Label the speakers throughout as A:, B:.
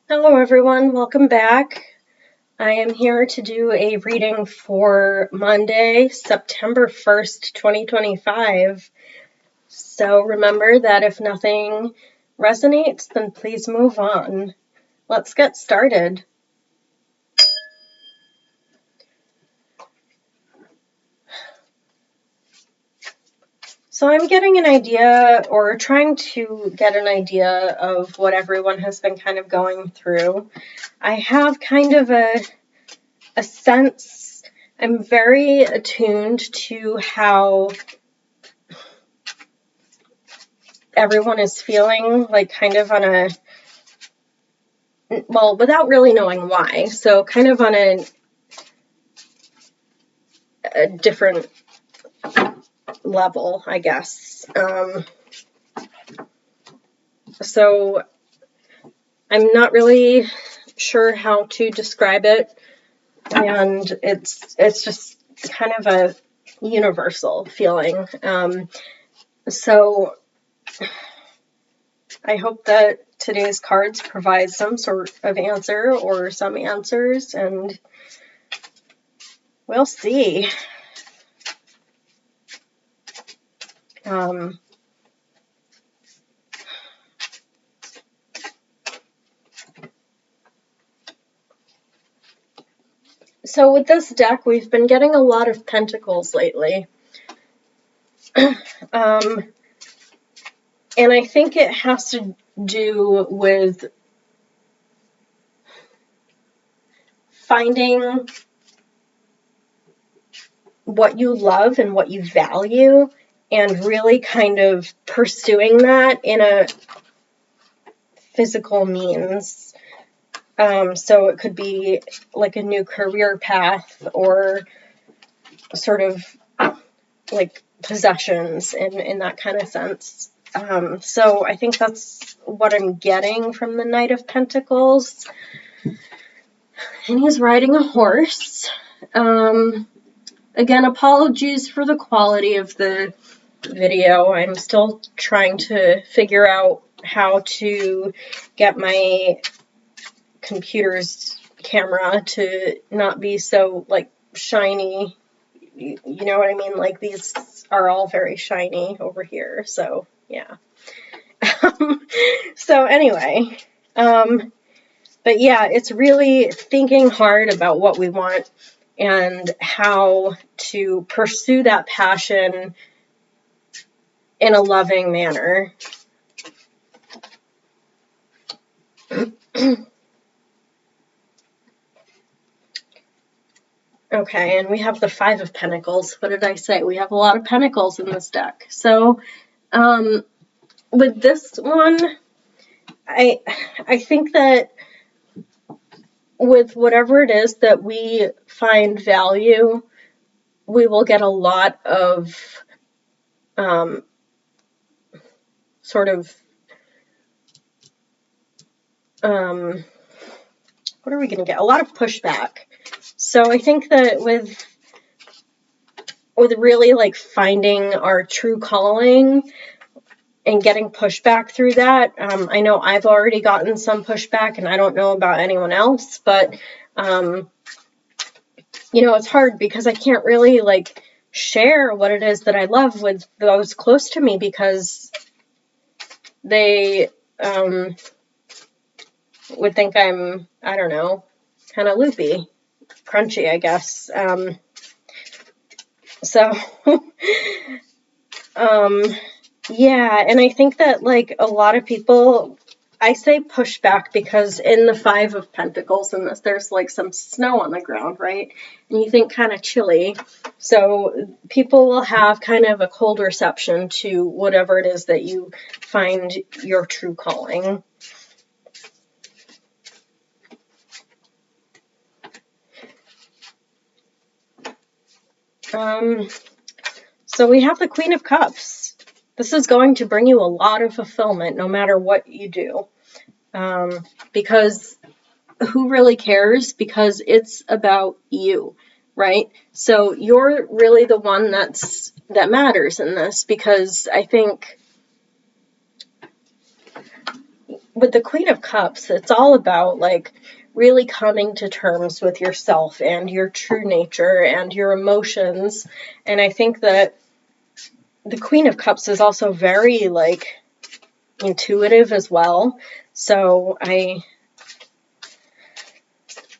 A: Hello everyone, welcome back. I am here to do a reading for Monday, September 1st, 2025. So remember that if nothing resonates, then please move on. Let's get started. So I'm getting an idea, or trying to get an idea of what everyone has been kind of going through. I have kind of a sense, I'm very attuned to how everyone is feeling, like kind of on a, well, without really knowing why, so kind of on a different level, I guess. So I'm not really sure how to describe it, and it's just kind of a universal feeling. So I hope that today's cards provide some sort of answer or some answers, and we'll see. So with this deck, we've been getting a lot of pentacles lately. And I think it has to do with finding what you love and what you value and really kind of pursuing that in a physical means. So it could be like a new career path or sort of like possessions in that kind of sense. So I think that's what I'm getting from the Knight of Pentacles. And he's riding a horse. Again, apologies for the quality of the video. I'm still trying to figure out how to get my computer's camera to not be so like shiny. You know what I mean? Like these are all very shiny over here. So yeah. So anyway, but yeah, it's really thinking hard about what we want and how to pursue that passion in a loving manner. Okay, and we have the Five of Pentacles. What did I say? We have a lot of pentacles in this deck. So with this one, I think that with whatever it is that we find value, we will get a lot of sort of what are we going to get? A lot of pushback. So I think that with really like finding our true calling and getting pushback through that, I know I've already gotten some pushback, and I don't know about anyone else, but you know, it's hard because I can't really like share what it is that I love with those close to me because they would think I'm, I don't know, kind of loopy, crunchy, I guess. So yeah, and I think that like a lot of people, I say push back because in the Five of Pentacles in this, there's like some snow on the ground, right? And you think kind of chilly. So people will have kind of a cold reception to whatever it is that you find your true calling. So we have the Queen of Cups. This is going to bring you a lot of fulfillment no matter what you do. Because who really cares? Because it's about you, right? So you're really the one that matters in this, because I think with the Queen of Cups, it's all about like really coming to terms with yourself and your true nature and your emotions. And I think that the Queen of Cups is also very like intuitive as well. So I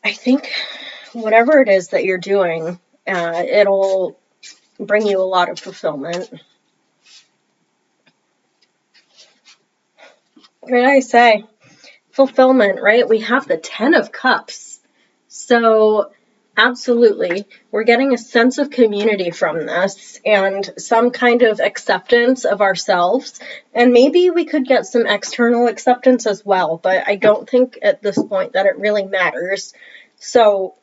A: think whatever it is that you're doing, it'll bring you a lot of fulfillment. What did I say? Fulfillment, right? We have the 10 of Cups. So absolutely, we're getting a sense of community from this and some kind of acceptance of ourselves. And maybe we could get some external acceptance as well, but I don't think at this point that it really matters. So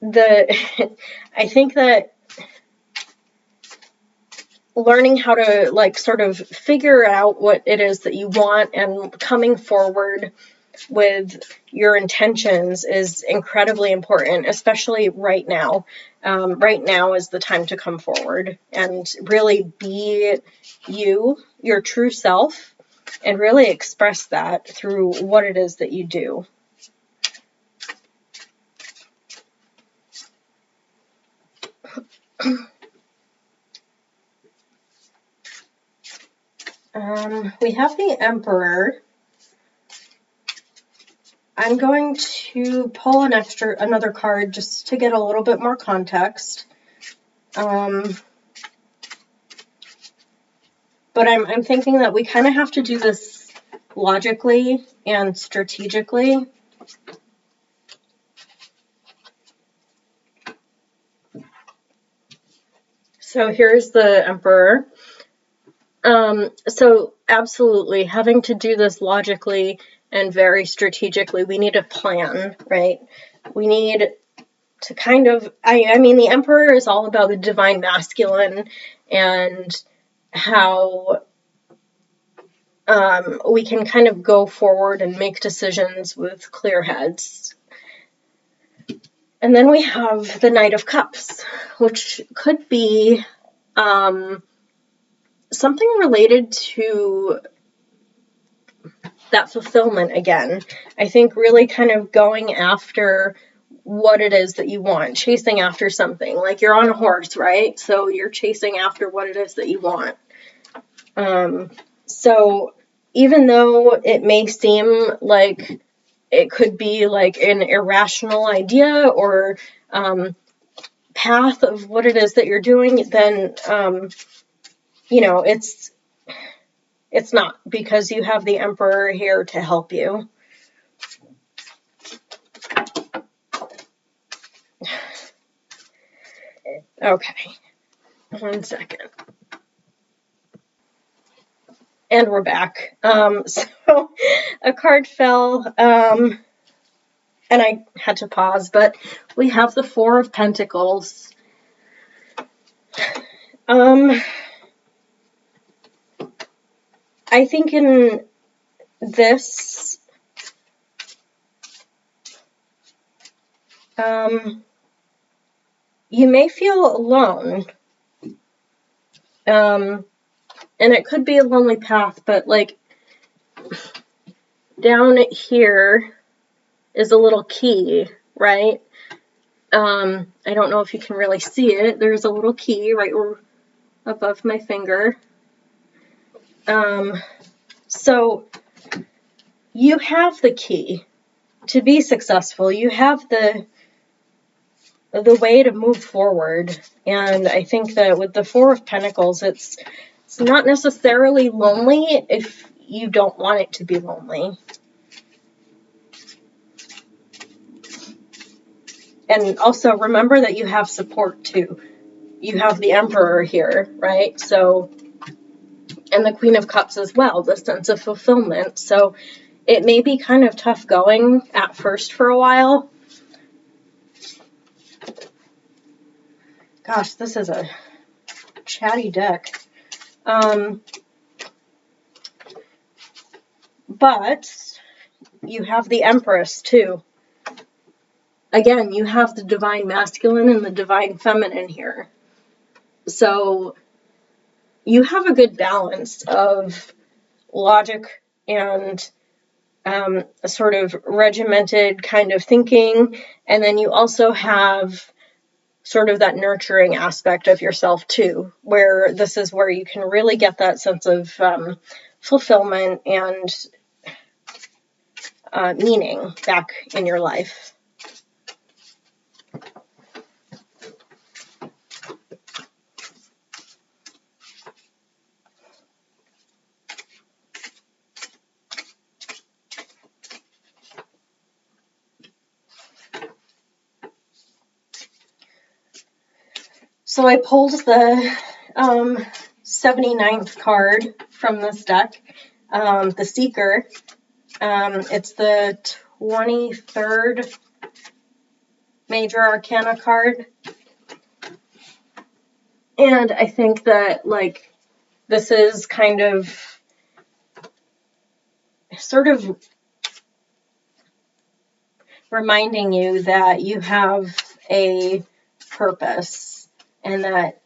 A: I think that learning how to like sort of figure out what it is that you want and coming forward with your intentions is incredibly important, especially right now. Right now is the time to come forward and really be you, your true self, and really express that through what it is that you do. We have the Emperor. I'm going to pull another card just to get a little bit more context. But I'm thinking that we kind of have to do this logically and strategically. So here's the Emperor. So absolutely, having to do this logically and very strategically, we need a plan, right? We need to kind of, I mean, the Emperor is all about the divine masculine and how we can kind of go forward and make decisions with clear heads. And then we have the Knight of Cups, which could be something related to that fulfillment again. I think really kind of going after what it is that you want, chasing after something. Like you're on a horse, right? So you're chasing after what it is that you want. So even though it may seem like it could be like an irrational idea or path of what it is that you're doing, then it's not, because you have the Emperor here to help you. Okay, 1 second. And we're back. So a card fell, and I had to pause, but we have the Four of Pentacles. I think in this, you may feel alone. And it could be a lonely path, but like down here is a little key, right? I don't know if you can really see it. There's a little key right above my finger. So you have the key to be successful. You have the way to move forward. And I think that with the Four of Pentacles, it's not necessarily lonely if you don't want it to be lonely. And also remember that you have support too. You have the Emperor here, right? So, and the Queen of Cups as well, the sense of fulfillment. So it may be kind of tough going at first for a while. Gosh, this is a chatty deck. But you have the Empress too. Again, you have the divine masculine and the divine feminine here. So you have a good balance of logic and a sort of regimented kind of thinking. And then you also have sort of that nurturing aspect of yourself too, where this is where you can really get that sense of fulfillment and meaning back in your life. So I pulled the 79th card from this deck, the Seeker. It's the 23rd Major Arcana card. And I think that, like, this is kind of sort of reminding you that you have a purpose and that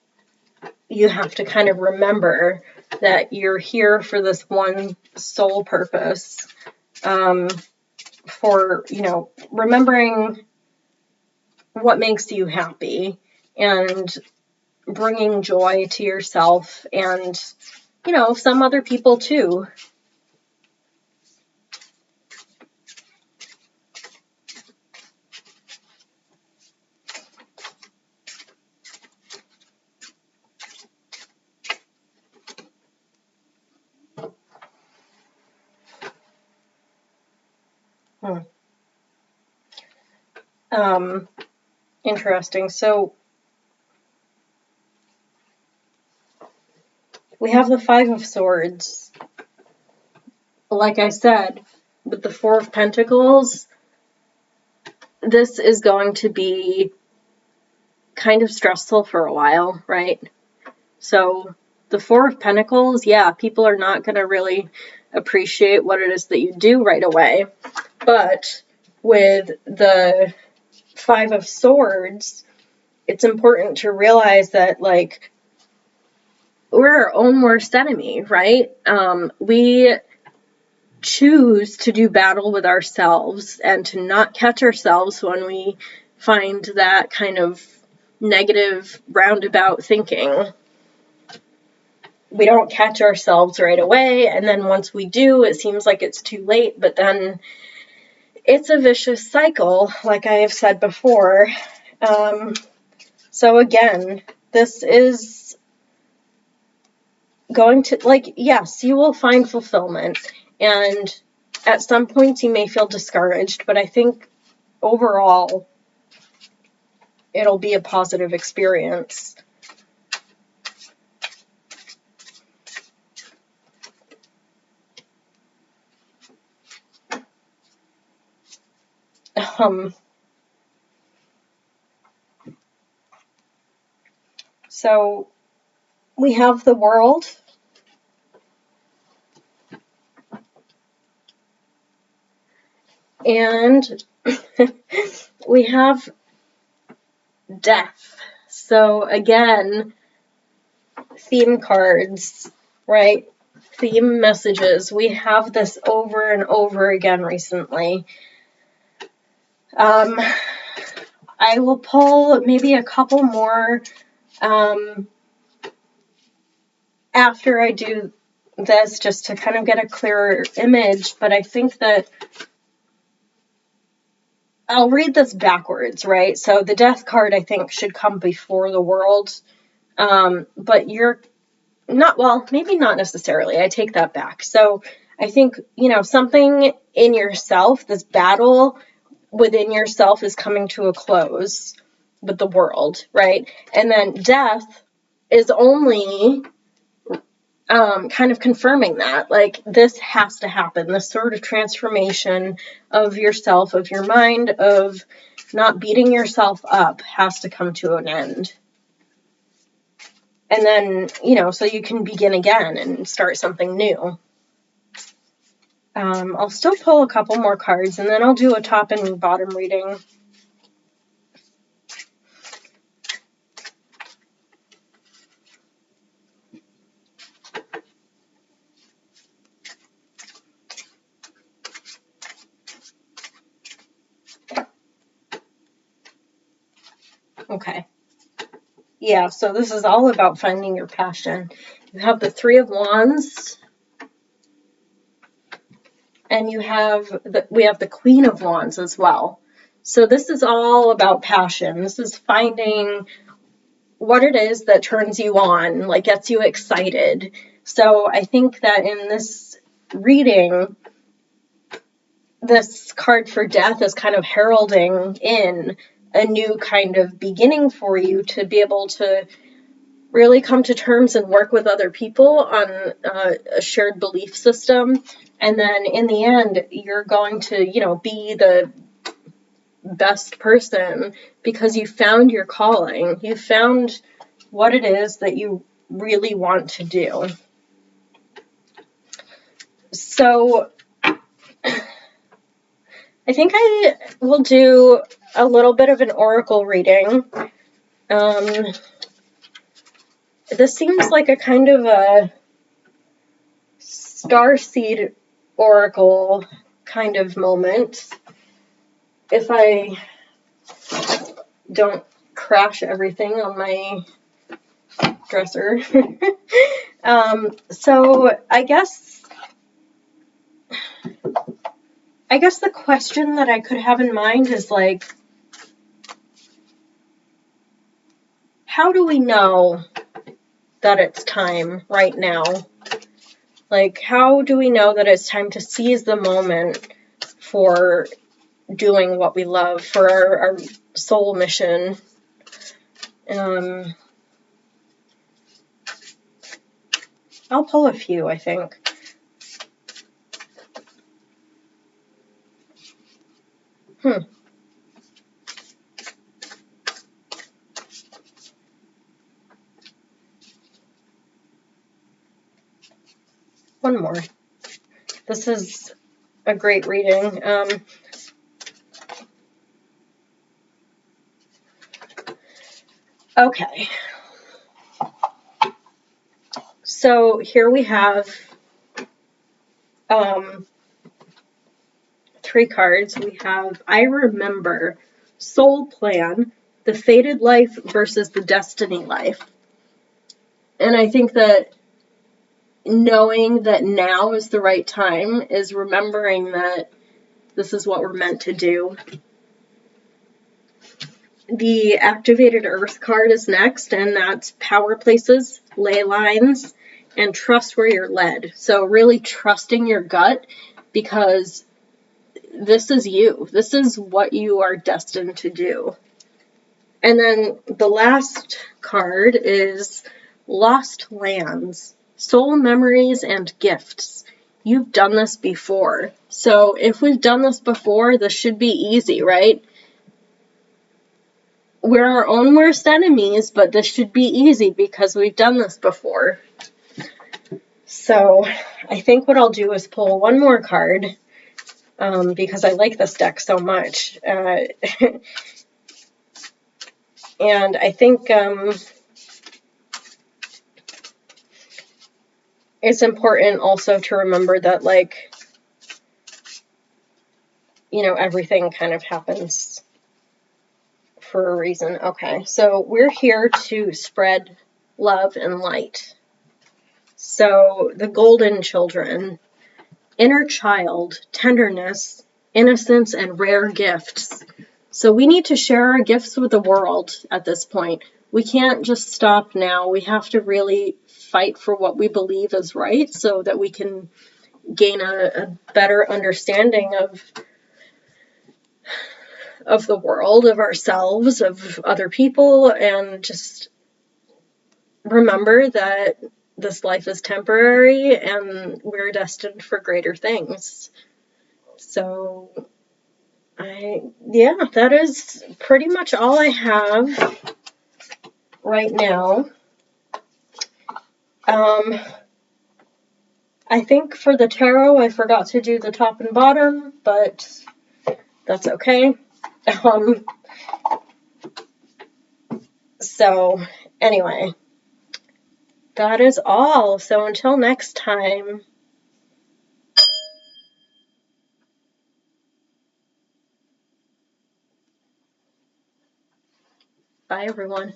A: you have to kind of remember that you're here for this one sole purpose, for, you know, remembering what makes you happy and bringing joy to yourself and, you know, some other people too. Interesting. So we have the Five of Swords. Like I said, with the Four of Pentacles, this is going to be kind of stressful for a while, right? So the Four of Pentacles, yeah, people are not going to really appreciate what it is that you do right away. But with the Five of Swords, it's important to realize that, like, we're our own worst enemy, right? We choose to do battle with ourselves and to not catch ourselves when we find that kind of negative roundabout thinking. We don't catch ourselves right away, and then once we do, it seems like it's too late, but then it's a vicious cycle, like I have said before. So again, this is going to, like, yes, you will find fulfillment, and at some points you may feel discouraged, but I think overall it'll be a positive experience. So we have the World. And we have Death. So again, theme cards, right? Theme messages. We have this over and over again recently. I will pull maybe a couple more after I do this, just to kind of get a clearer image, but I think that I'll read this backwards, right? So the Death card, I think, should come before the World, but you're not, well, maybe not necessarily. I take that back. So I think, you know, something in yourself, this battle within yourself is coming to a close with the World, right? And then Death is only kind of confirming that, like, this has to happen. This sort of transformation of yourself, of your mind, of not beating yourself up has to come to an end. And then, you know, so you can begin again and start something new. I'll still pull a couple more cards, and then I'll do a top and bottom reading. Okay. Yeah, so this is all about finding your passion. You have the Three of Wands, and we have the Queen of Wands as well. So this is all about passion. This is finding what it is that turns you on, like gets you excited. So I think that in this reading, this card for Death is kind of heralding in a new kind of beginning for you to be able to really come to terms and work with other people on a shared belief system. And then in the end, you're going to, be the best person because you found your calling. You found what it is that you really want to do. So I think I will do a little bit of an oracle reading. This seems like a kind of a starseed oracle kind of moment. If I don't crash everything on my dresser. So I guess the question that I could have in mind is like, how do we know that it's time right now? Like, how do we know that it's time to seize the moment for doing what we love, for our soul mission? I'll pull a few, I think. One more. This is a great reading. Okay. So here we have 3 cards. We have I Remember, Soul Plan, the Fated Life versus the Destiny Life. And I think that knowing that now is the right time is remembering that this is what we're meant to do. The Activated Earth card is next, and that's Power Places, Ley Lines, and Trust Where You're Led. So really trusting your gut, because this is you. This is what you are destined to do. And then the last card is Lost Lands, Soul Memories and Gifts. You've done this before. So if we've done this before, this should be easy, right? We're our own worst enemies, but this should be easy because we've done this before. So I think what I'll do is pull one more card, because I like this deck so much. And I think it's important also to remember that, like, everything kind of happens for a reason. Okay, so we're here to spread love and light. So the Golden Children, inner child, tenderness, innocence, and rare gifts. So we need to share our gifts with the world at this point. We can't just stop now. We have to really fight for what we believe is right so that we can gain a better understanding of the world, of ourselves, of other people, and just remember that this life is temporary and we're destined for greater things. So that is pretty much all I have right now. I think for the tarot, I forgot to do the top and bottom, but that's okay. So anyway, that is all. So until next time. Bye, everyone.